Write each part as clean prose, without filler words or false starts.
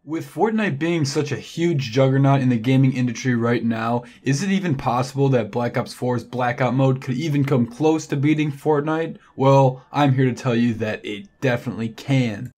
With Fortnite being such a huge juggernaut in the gaming industry right now, is it even possible that Black Ops 4's Blackout mode could even come close to beating Fortnite? Well, I'm here to tell you that it definitely can.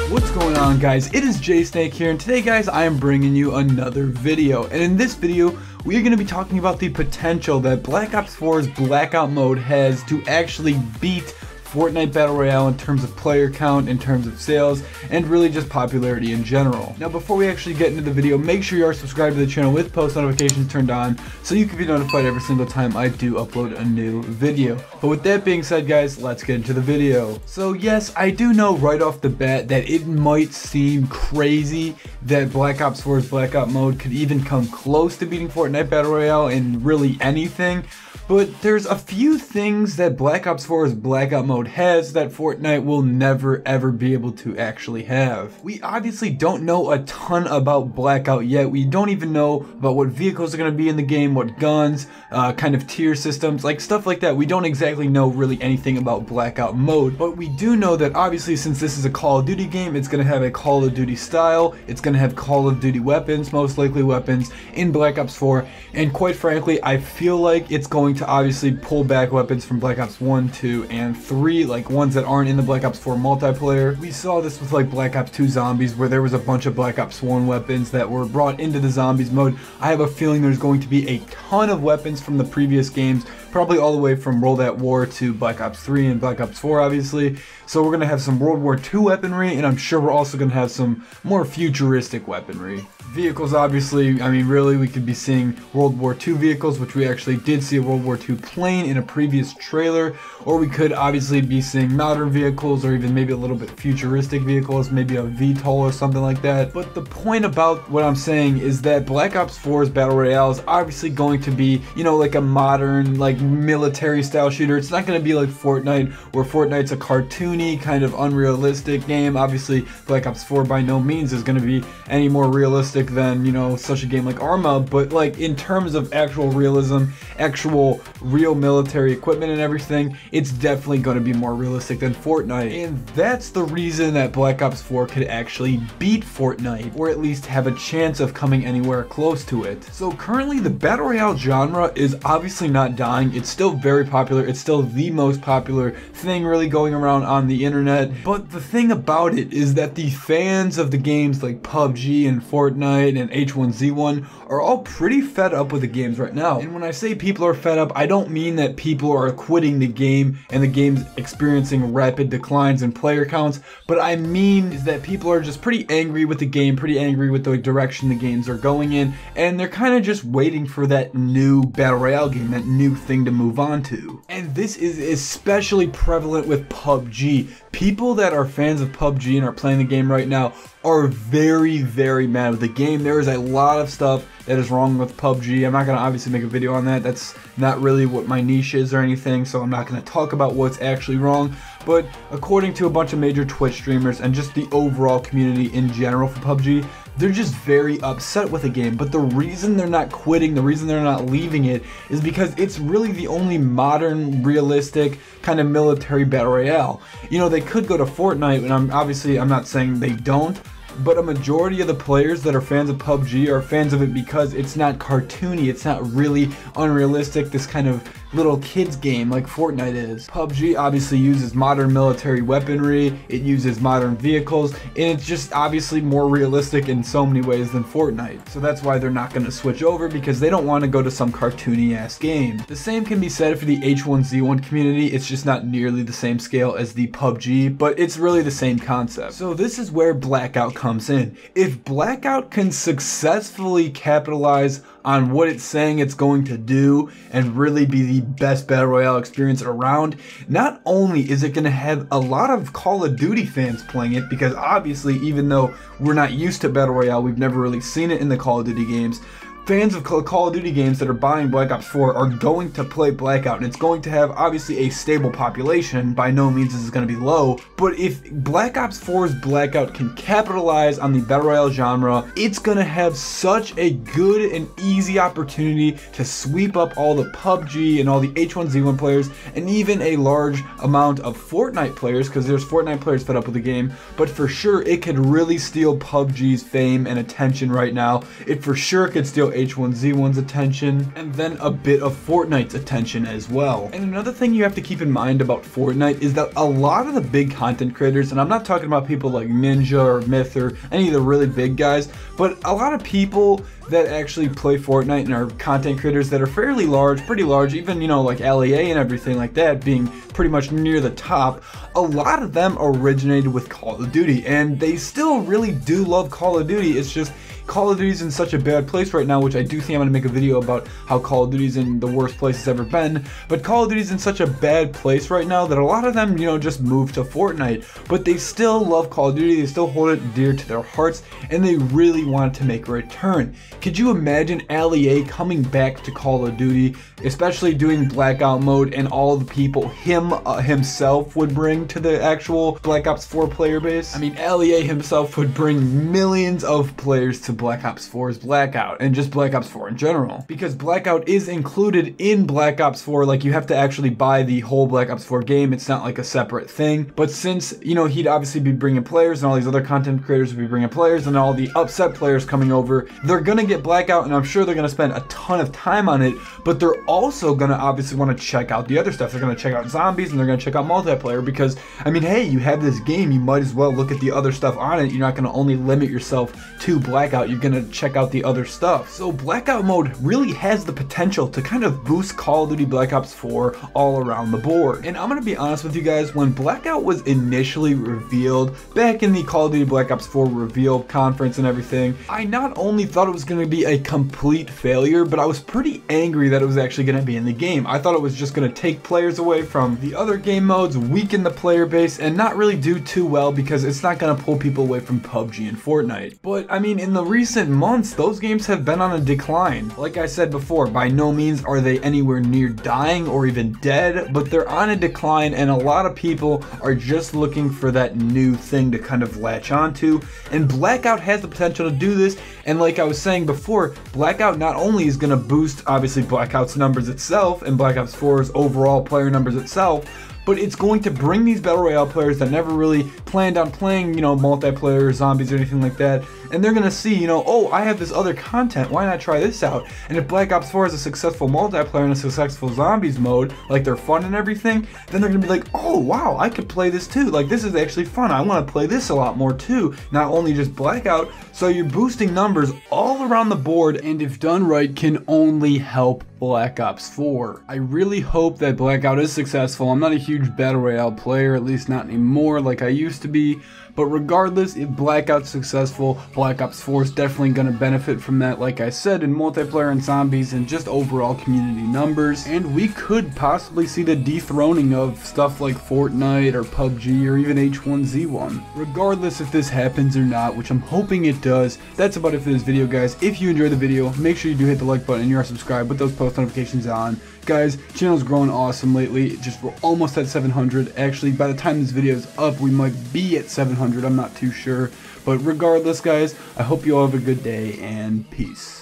What's going on, guys? It is Snake here, and today, guys, I am bringing you another video. And in this video, we are going to be talking about the potential that Black Ops 4's Blackout mode has to actually beat Fortnite Battle Royale in terms of player count, in terms of sales, and really just popularity in general. Now, before we actually get into the video, make sure you are subscribed to the channel with post notifications turned on so you can be notified every single time I do upload a new video. But with that being said, guys, let's get into the video. So yes, I do know right off the bat that it might seem crazy that Black Ops 4's Blackout mode could even come close to beating Fortnite Battle Royale in really anything. But there's a few things that Black Ops 4's Blackout mode has that Fortnite will never ever be able to actually have. We obviously don't know a ton about Blackout yet. We don't even know about what vehicles are going to be in the game, what guns, kind of tier systems, like stuff like that. We don't exactly know really anything about Blackout mode, but we do know that obviously since this is a Call of Duty game, it's going to have a Call of Duty style, it's going to have Call of Duty weapons, most likely weapons in Black Ops 4, and quite frankly, I feel like it's going to obviously pull back weapons from Black Ops 1, 2, and 3, like ones that aren't in the Black Ops 4 multiplayer. We saw this with like Black Ops 2 Zombies, where there was a bunch of Black Ops 1 weapons that were brought into the Zombies mode. I have a feeling there's going to be a ton of weapons from the previous games, probably all the way from World at War to Black Ops 3 and Black Ops 4, obviously. So we're going to have some World War II weaponry, and I'm sure we're also going to have some more futuristic weaponry. Vehicles, obviously, I mean, really, we could be seeing World War II vehicles, which we actually did see a World War II plane in a previous trailer, or we could obviously be seeing modern vehicles, or even maybe a little bit futuristic vehicles, maybe a VTOL or something like that. But the point about what I'm saying is that Black Ops 4's Battle Royale is obviously going to be, you know, like a modern, like military style shooter. It's not going to be like Fortnite, where Fortnite's a cartoony, kind of unrealistic game. Obviously, Black Ops 4 by no means is going to be any more realistic than, you know, such a game like Arma, but like in terms of actual realism, actual real military equipment and everything, it's definitely going to be more realistic than Fortnite. And that's the reason that Black Ops 4 could actually beat Fortnite, or at least have a chance of coming anywhere close to it. So currently the Battle Royale genre is obviously not dying. It's still very popular. It's still the most popular thing really going around on the internet. But the thing about it is that the fans of the games like PUBG and Fortnite and H1Z1 are all pretty fed up with the games right now. And when I say people are fed up, I don't mean that people are quitting the game and the game's experiencing rapid declines in player counts, but I mean that people are just pretty angry with the game, pretty angry with the direction the games are going in, and they're kind of just waiting for that new Battle Royale game, that new thing to move on to. And this is especially prevalent with PUBG. People that are fans of PUBG and are playing the game right now are very, very mad with the game. There is a lot of stuff that is wrong with PUBG. I'm not going to obviously make a video on that. That's not really what my niche is or anything, so I'm not going to talk about what's actually wrong. But according to a bunch of major Twitch streamers and just the overall community in general for PUBG, they're just very upset with the game. But the reason they're not quitting, the reason they're not leaving it, is because it's really the only modern, realistic kind of military battle royale. You know, they could go to Fortnite, and I'm not saying they don't, but a majority of the players that are fans of PUBG are fans of it because it's not cartoony, it's not really unrealistic, this kind of little kids game like Fortnite is. PUBG obviously uses modern military weaponry, it uses modern vehicles, and it's just obviously more realistic in so many ways than Fortnite. So that's why they're not going to switch over, because they don't want to go to some cartoony ass game. The same can be said for the H1Z1 community. It's just not nearly the same scale as the PUBG, but it's really the same concept. So this is where Blackout comes in. If Blackout can successfully capitalize on what it's saying it's going to do and really be the best Battle Royale experience around, not only is it going to have a lot of Call of Duty fans playing it, because obviously even though we're not used to Battle Royale, we've never really seen it in the Call of Duty games, fans of Call of Duty games that are buying Black Ops 4 are going to play Blackout, and it's going to have obviously a stable population. By no means is it going to be low, but if Black Ops 4's Blackout can capitalize on the Battle Royale genre, it's going to have such a good and easy opportunity to sweep up all the PUBG and all the H1Z1 players, and even a large amount of Fortnite players, because there's Fortnite players fed up with the game. But for sure, it could really steal PUBG's fame and attention right now. It for sure could steal H1Z1's attention, and then a bit of Fortnite's attention as well. And another thing you have to keep in mind about Fortnite is that a lot of the big content creators, and I'm not talking about people like Ninja or Myth or any of the really big guys, but a lot of people that actually play Fortnite and are content creators that are fairly large, pretty large, even, you know, like LEA and everything like that being pretty much near the top, a lot of them originated with Call of Duty, and they still really do love Call of Duty. It's just Call of Duty's in such a bad place right now, which I do think I'm going to make a video about how Call of Duty's in the worst place it's ever been, but Call of Duty's in such a bad place right now that a lot of them, you know, just moved to Fortnite, but they still love Call of Duty, they still hold it dear to their hearts, and they really want to make a return. Could you imagine LEA coming back to Call of Duty, especially doing Blackout mode, and all the people himself would bring to the actual Black Ops 4 player base? I mean, LEA himself would bring millions of players to Black Ops 4's Blackout, and just Black Ops 4 in general, because Blackout is included in Black Ops 4. Like, you have to actually buy the whole Black Ops 4 game, it's not like a separate thing. But since, you know, he'd obviously be bringing players, and all these other content creators would be bringing players, and all the upset players coming over, they're gonna get Blackout, and I'm sure they're gonna spend a ton of time on it, but they're also gonna obviously want to check out the other stuff. They're gonna check out zombies, and they're gonna check out multiplayer, because, I mean, hey, you have this game, you might as well look at the other stuff on it. You're not gonna only limit yourself to Blackout, you're gonna check out the other stuff. So Blackout mode really has the potential to kind of boost Call of Duty Black Ops 4 all around the board. And I'm gonna be honest with you guys, when Blackout was initially revealed back in the Call of Duty Black Ops 4 reveal conference and everything, I not only thought it was gonna be a complete failure, but I was pretty angry that it was actually gonna be in the game. I thought it was just gonna take players away from the other game modes, weaken the player base, and not really do too well, because it's not gonna pull people away from PUBG and Fortnite. But I mean, in the recent months, those games have been on a decline. Like I said before, by no means are they anywhere near dying or even dead, but they're on a decline, and a lot of people are just looking for that new thing to kind of latch onto, and Blackout has the potential to do this. And like I was saying before, Blackout not only is going to boost obviously Blackout's numbers itself and Black Ops 4's overall player numbers itself, but it's going to bring these Battle Royale players that never really planned on playing, you know, multiplayer, zombies, or anything like that, and they're gonna see, you know, oh, I have this other content, why not try this out? And if Black Ops 4 is a successful multiplayer and a successful zombies mode, like they're fun and everything, then they're gonna be like, oh wow, I could play this too, like this is actually fun, I wanna play this a lot more too, not only just Blackout. So you're boosting numbers all around the board, and if done right, can only help Black Ops 4. I really hope that Blackout is successful. I'm not a huge Battle Royale player, at least not anymore like I used to be, but regardless, if Blackout's successful, Black Ops 4 is definitely going to benefit from that, like I said, in multiplayer and zombies and just overall community numbers, and we could possibly see the dethroning of stuff like Fortnite or PUBG or even H1Z1. Regardless if this happens or not, which I'm hoping it does, that's about it for this video, guys. If you enjoyed the video, make sure you do hit the like button and you are subscribed with those post notifications on. Guys, channel's growing awesome lately. We're almost at 700. Actually, by the time this video is up, we might be at 700. I'm not too sure. But regardless, guys, I hope you all have a good day, and peace.